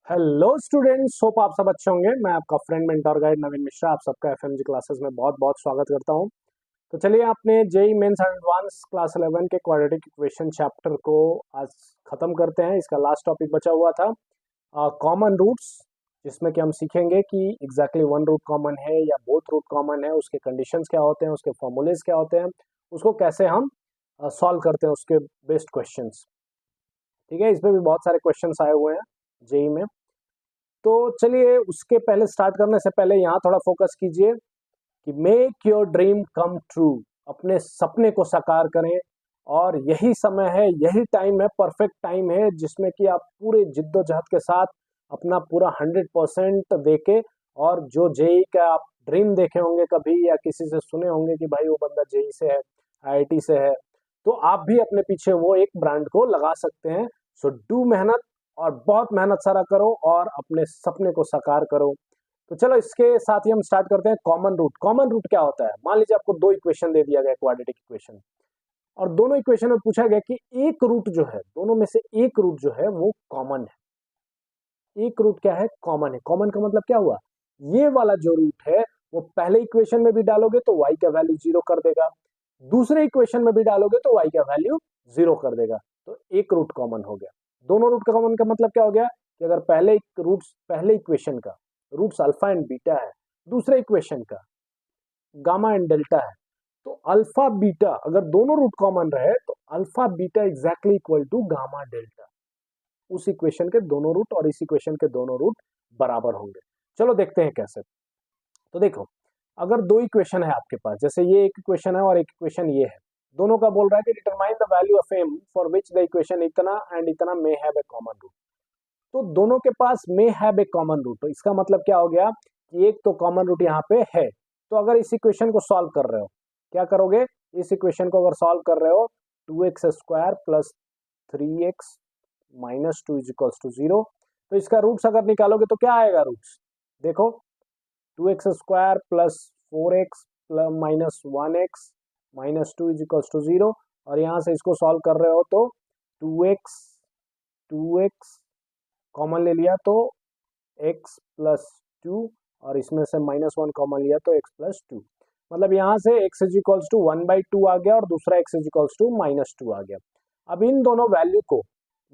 Hello students, hope आप सब अच्छे होंगे। मैं आपका फ्रेंड मेंटर गाइड नवीन मिश्रा आप सबका एफएमजी क्लासेस में बहुत बहुत स्वागत करता हूं। तो चलिए, आपने JEE mains and advance class 11 के क्वाड्रेटिक इक्वेशन चैप्टर को आज खत्म करते हैं। इसका लास्ट टॉपिक बचा हुआ था कॉमन रूट्स, जिसमें कि हम सीखेंगे कि एग्जैक्टली वन रूट कॉमन है या बोथ रूट कॉमन है, उसके कंडीशंस क्या होते हैं, उसके फॉर्मूलेज क्या होते हैं, उसको कैसे हम सॉल्व करते हैं, उसके बेस्ड क्वेश्चंस। ठीक है, इसमें भी बहुत सारे क्वेश्चंस आए हुए हैं जेई में। तो चलिए, उसके पहले स्टार्ट करने से पहले यहाँ थोड़ा फोकस कीजिए कि make your dream come true, अपने सपने को साकार करें। और यही समय है, यही टाइम है, परफेक्ट टाइम है, जिसमें कि आप पूरे जिद्दोजहद के साथ अपना पूरा 100% देके, और जो जेई का आप ड्रीम देखे होंगे कभी या किसी से सुने होंगे कि भाई वो बंदा जेई से है, आईआईटी से है, तो आप भी अपने पीछे वो एक ब्रांड को लगा सकते हैं। सो डू मेहनत, और बहुत मेहनत सारा करो और अपने सपने को साकार करो। तो चलो, इसके साथ ही हम स्टार्ट करते हैं कॉमन रूट। कॉमन रूट क्या होता है? मान लीजिए आपको दो इक्वेशन दे दिया गया, क्वाड्रेटिक इक्वेशन, और दोनों इक्वेशन में पूछा गया कि एक रूट जो है, दोनों में से एक रूट जो है वो कॉमन है। एक रूट क्या है? कॉमन है। कॉमन का मतलब क्या हुआ? ये वाला जो रूट है वो पहले इक्वेशन में भी डालोगे तो y का वैल्यू जीरो कर देगा, दूसरे इक्वेशन में भी डालोगे तो y का वैल्यू जीरो कर देगा। तो एक रूट कॉमन हो गया। दोनों रूट का कॉमन का मतलब क्या हो गया कि अगर पहले इक्वेशन का रूट्स अल्फा एंड बीटा है, दूसरे इक्वेशन का गामा एंड डेल्टा है, तो अल्फा बीटा अगर दोनों रूट कॉमन रहे तो alpha beta exactly equal to gamma delta. उस इक्वेशन के दोनों रूट और इस इक्वेशन के दोनों रूट बराबर होंगे। चलो देखते हैं कैसे। तो देखो, अगर दो इक्वेशन है आपके पास, जैसे ये एक इक्वेशन है और एक इक्वेशन ये है, दोनों का बोल रहा है कि determine the value of M for which the equation इतना एंड इतना may have a common root. तो दोनों के पास may have a common root, तो इसका मतलब क्या हो गया कि एक तो कॉमन रूट यहाँ पे है। तो अगर इस इक्वेशन को सॉल्व कर रहे हो, क्या करोगे? इस इक्वेशन को अगर सॉल्व कर रहे हो, 2x² plus 3x minus 2 is equals to 0, तो इसका रूट्स अगर निकालोगे तो क्या आएगा रूट्स? देखो, 2x² plus 4x plus minus 1x minus 2 is equals to 0, और यहाँ से इसको सॉल्व कर रहे हो तो 2x कॉमन ले लिया तो x प्लस 2, और इसमें से -1 कॉमन लिया तो x प्लस 2। मतलब यहाँ से x इज इक्वल्स टू 1/2 आ गया और दूसरा x इज इक्वल्स टू -2 आ गया। अब इन दोनों वैल्यू को,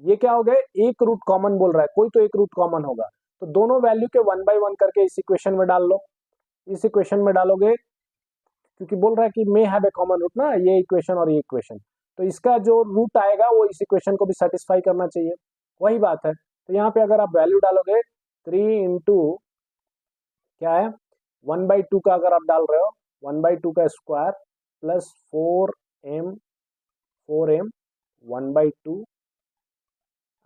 ये क्या हो गए? एक रूट कॉमन बोल रहा है, कोई तो एक रूट कॉमन होगा, तो दोनों वैल्यू के 1/1 करके इस इक्वेशन में डाल लो। इस इक्वेशन में डालोगे, क्योंकि बोल रहा है कि may have a common root ना, ये इक्वेशन और ये इक्वेशन, तो इसका जो रूट आएगा वो इस इक्वेशन को भी सेटिस्फाई करना चाहिए। वही बात है। तो यहाँ पे अगर आप वैल्यू डालोगे, 3 इंटू क्या है, 1/2 का अगर आप डाल रहे हो, 1/2 का square plus 4m 1/2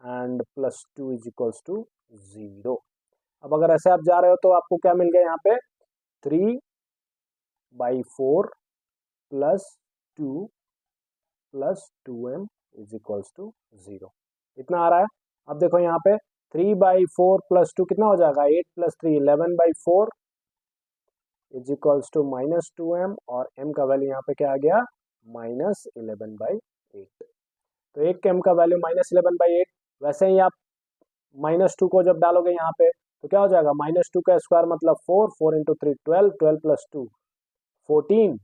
and plus 2 is equals to 0। अब अगर ऐसे आप जा रहे हो तो आपको क्या मिल गया यहाँ पे? 3/4 plus 2 plus 2m is equals to 0। इतना आ रहा है। अब देखो यहाँ पे 3/4 प्लस 2 कितना हो जाएगा? 8 plus 3 11/4 is equals to -2m, और m का वैल्यू यहाँ पे क्या आ गया? -11/8। तो एक m का वैल्यू -11/8। वैसे ही आप -2 को जब डालोगे यहाँ पे तो क्या हो जाएगा? -2 का स्क्वायर मतलब 4, 4 इंटू 3 12, 12 प्लस 2 14,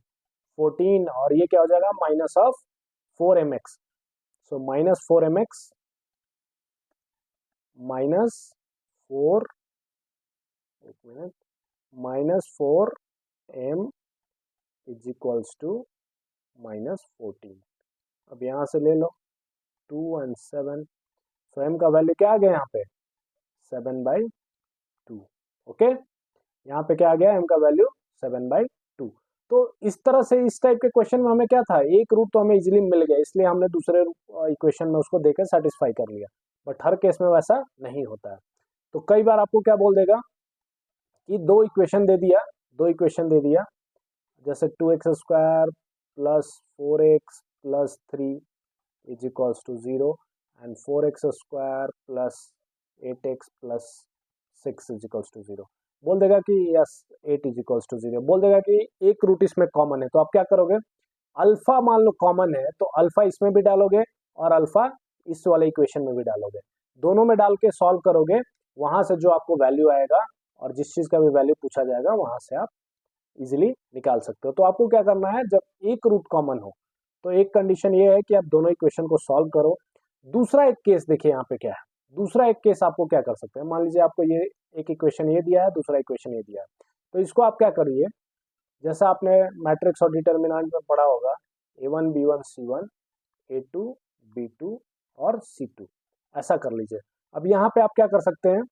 14, और ये क्या हो जाएगा? Minus of 4mx। So -4mx -4, एक minute, -4m is equals to -14। अब यहाँ से ले लो 2 एंड 7, सो m का वैल्यू क्या आ गया यहाँ पे? 7/2। ओके, यहाँ पे क्या आ गया? m का वैल्यू 7/2। तो इस तरह से इस टाइप के क्वेश्चन में हमें क्या था, एक रूट तो हमें इजीली मिल गया, इसलिए हमने दूसरे इक्वेशन में उसको देकर सेटिस्फाई कर लिया। बट हर केस में वैसा नहीं होता है। तो कई बार आपको क्या बोल देगा कि दो इक्वेशन दे दिया, जैसे 2x² plus 4x plus 3 is equals to 0 and 4x² plus 8x plus 6 is equals to 0। बोल देगा कि यस 8 इज इक्वल्स टू 0, बोल देगा कि एक रूट इसमें कॉमन है। तो आप क्या करोगे? अल्फा मान लो कॉमन है तो अल्फा इसमें भी डालोगे और अल्फा इस वाले इक्वेशन में भी डालोगे, दोनों में डाल के सॉल्व करोगे। वहां से जो आपको वैल्यू आएगा और जिस चीज का भी वैल्यू पूछा जाएगा वहां से आप इजिली निकाल सकते हो। तो आपको क्या करना है, जब एक रूट कॉमन हो तो एक कंडीशन ये है कि आप दोनों इक्वेशन को सॉल्व करो। दूसरा एक केस देखिए यहाँ पे क्या है, दूसरा एक केस आपको क्या कर सकते हैं, मान लीजिए आपको ये एक इक्वेशन ये दिया है, दूसरा इक्वेशन ये दिया है, तो इसको आप क्या करिए, जैसा आपने मैट्रिक्स और डिटर्मिनेंट में पढ़ा होगा, A1 B1 C1 A2 B2 और C2, ऐसा कर लीजिए। अब यहाँ पे आप क्या कर सकते हैं,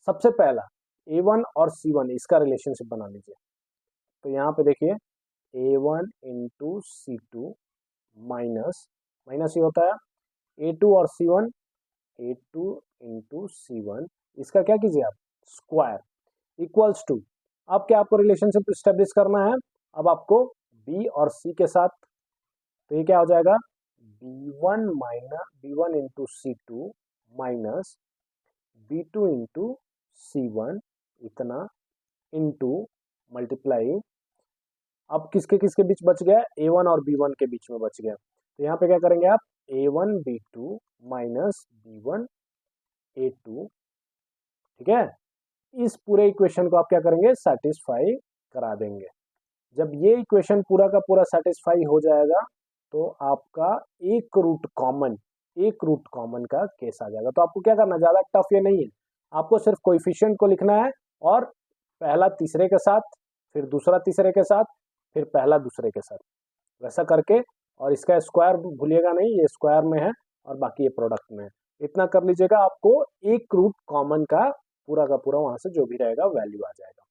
सबसे पहला A1 और C1 इसका रिलेशनशिप बना लीजिए। तो यहाँ पे देखिए A1 into C2 minus minus ये होता है A2 और C1, A2 इंटू C1, इसका क्या कीजिए आप स्क्वायर इक्वल्स टू, अब क्या आपको रिलेशनशिप स्टेब्लिश करना है, अब आपको B और C के साथ, तो ये क्या हो जाएगा B1 into C2 minus B2 into C1 इतना इंटू मल्टीप्लाई, अब किसके किसके बीच बच गया, A1 और B1 के बीच में बच गया, तो यहाँ पे क्या करेंगे आप A1 B2 minus B1 A2, ठीक है। इस पूरे इक्वेशन को आप क्या करेंगे, सेटिस्फाई करा देंगे। जब ये इक्वेशन पूरा का पूरा सेटिस्फाई हो जाएगा तो आपका एक रूट कॉमन का केस आ जाएगा। तो आपको क्या करना है, ज्यादा टफ ये नहीं है, आपको सिर्फ कोएफिशिएंट को लिखना है और पहला तीसरे के साथ, फिर दूसरा तीसरे के साथ, फिर पहला दूसरे के साथ, वैसा करके, और इसका स्क्वायर भूलिएगा नहीं, ये स्क्वायर में है और बाकी ये प्रोडक्ट में है, इतना कर लीजिएगा, आपको एक रूट कॉमन का पूरा वहां से जो भी रहेगा वैल्यू आ जाएगा।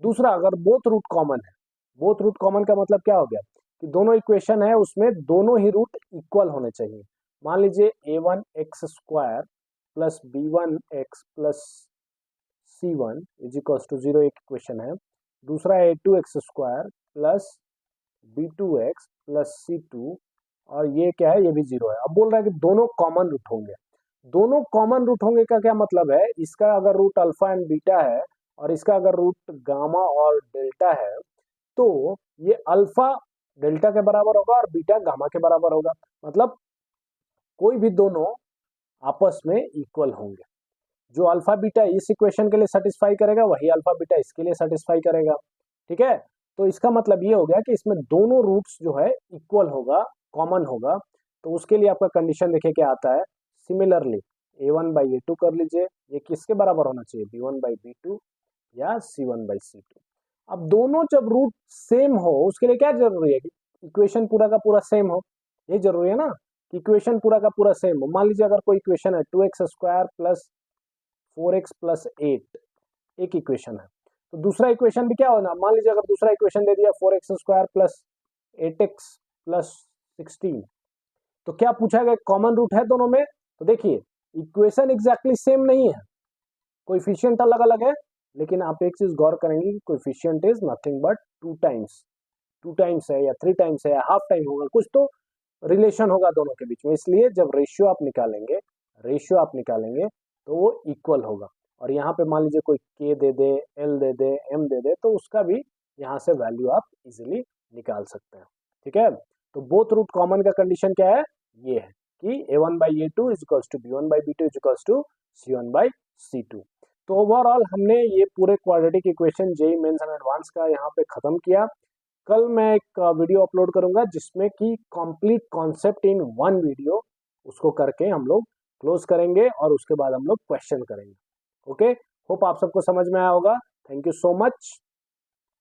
दूसरा, अगर बोथ रूट कॉमन है, बोथ रूट कॉमन का मतलब क्या हो गया कि दोनों इक्वेशन है उसमें दोनों ही रूट इक्वल होने चाहिए। मान लीजिए A1 x square plus B1 x plus C1 is equal to 0 एक इक्वेशन है, दूसरा A2 x square plus B2 x plus C2, और ये क्या है, ये भी 0 है। अब बोल रहा है कि दोनों कॉमन रूट होंगे, दोनों कॉमन रूट होंगे का क्या मतलब है, इसका अगर रूट अल्फा एंड बीटा है और इसका अगर रूट गामा और डेल्टा है, तो ये अल्फा डेल्टा के बराबर होगा और बीटा गामा के बराबर होगा, मतलब कोई भी दोनों आपस में इक्वल होंगे। जो अल्फा बीटा इस इक्वेशन के लिए सेटिस्फाई करेगा वही अल्फा बीटा इसके लिए सेटिस्फाई करेगा, ठीक है। तो इसका मतलब ये हो गया कि इसमें दोनों रूट्स जो है इक्वल होगा, कॉमन होगा। तो उसके लिए आपका कंडीशन देखिए क्या आता है, सिमिलरली A1 बाई A2 कर लीजिए, ये किसके बराबर होना चाहिए, B1 बाई B2 या C1 बाई C2। अब दोनों जब रूट सेम हो उसके लिए क्या जरूरी है कि इक्वेशन पूरा का पूरा सेम हो, ये जरूरी है ना कि इक्वेशन पूरा का पूरा सेम हो। मान लीजिए अगर कोई इक्वेशन है 2x square plus 4x plus 8, एक इक्वेशन है, तो दूसरा इक्वेशन भी क्या होना, मान लीजिए अगर दूसरा इक्वेशन दे दिया 4x square plus 8x plus 16, तो क्या पूछा गया, कॉमन रूट है दोनों में, तो देखिए इक्वेशन एग्जैक्टली सेम नहीं है, कोएफिशिएंट अलग अलग है, लेकिन आप एक चीज गौर करेंगे कि coefficient is nothing but two times है या 3 टाइम्स है या हाफ टाइम होगा, कुछ तो रिलेशन होगा दोनों के बीच में, इसलिए जब रेशियो आप निकालेंगे तो वो इक्वल होगा। और यहाँ पे मान लीजिए कोई k दे दे, l दे दे, m दे दे, तो उसका भी यहाँ से वैल्यू आप इजिली निकाल सकते हैं, ठीक है। तो बोथ रूट कॉमन का कंडीशन क्या है, ये है कि A1 by A2 is equals to B1 by B2 is equals to C1 by C2। तो ओवरऑल हमने ये पूरे quadratic equation JEE mains and advance का यहाँ पे खत्म किया। कल मैं एक वीडियो अपलोड करूंगा जिसमें कि complete concept in one video, उसको करके हम लोग क्लोज करेंगे और उसके बाद हम लोग क्वेश्चन करेंगे। ओके, होप आप सबको समझ में आया होगा। Thank you so much.